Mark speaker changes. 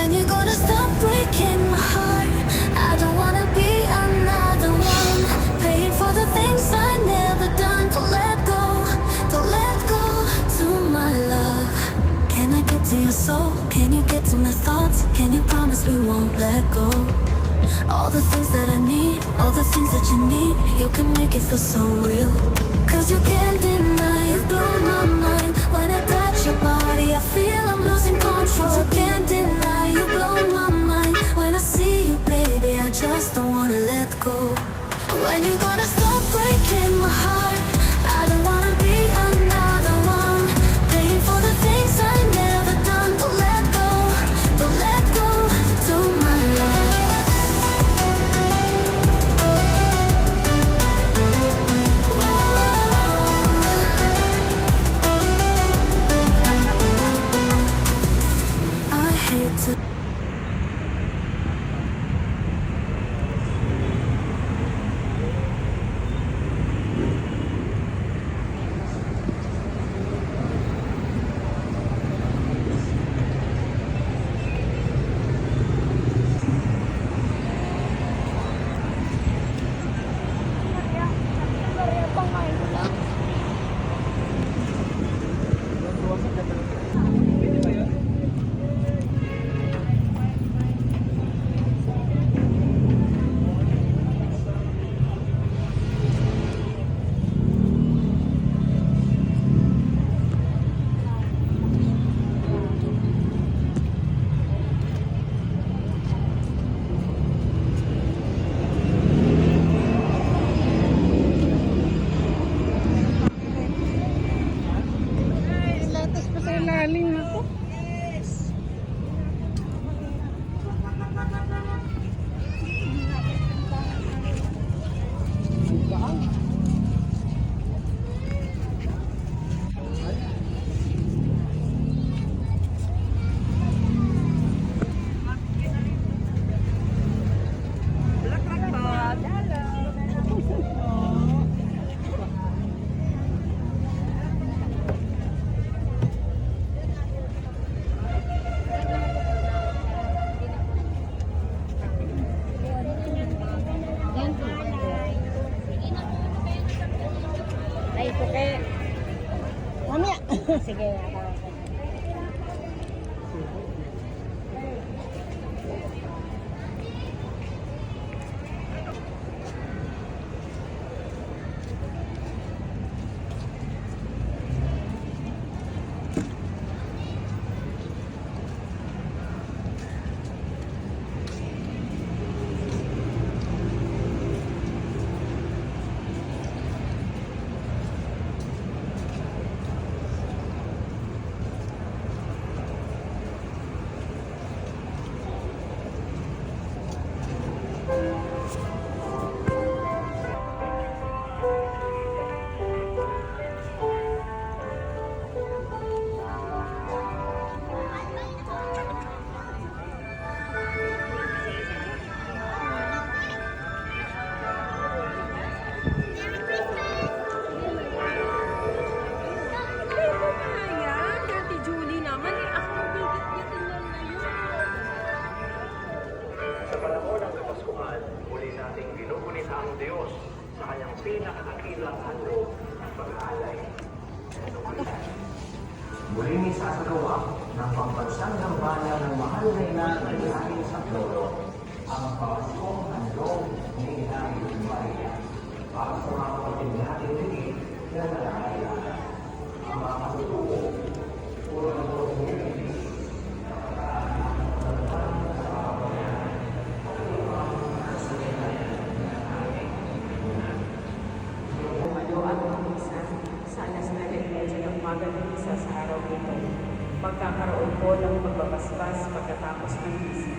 Speaker 1: When you gonna stop breaking my heart? I don't wanna be another one, paying for the things I never done. Don't let go, don't let go to my love. Can I get to your soul? Can you get to my thoughts? Can you promise we won't let go? All the things that I need, all the things that you need, you can make it feel so real. Cause you can't deny, you blow my mind. When I touch your body, I feel I'm losing control. You can't deny, you blow my mind. When I see you, baby, I just don't wanna let go. When you gonna stop breaking my heart? I don't wanna be another one, paying for the things I never done. Don't let go, don't let go to my love. I hate to
Speaker 2: Latas pa sa ilalim na to. Ay, ito kaya. Mamaya. Sige,
Speaker 3: Sa panahon ng Kapaskuhan, muli nating ginugunit ang Diyos sa kanyang pinakakakilang handog at pag-aalay. Muling isasagawa ng pambansang gambala ng mahal na ina ng lahing sa Floro ang Paskong handog ni Inay Maria para sa mga kapatid natin tingin na nangangailangan. Ang mga katutubo, puro ng community,
Speaker 4: sa alas 9:30 ng umaga ng isa sa araw nito. Magkakaroon po ng pagbabasbas pagkatapos ng misa.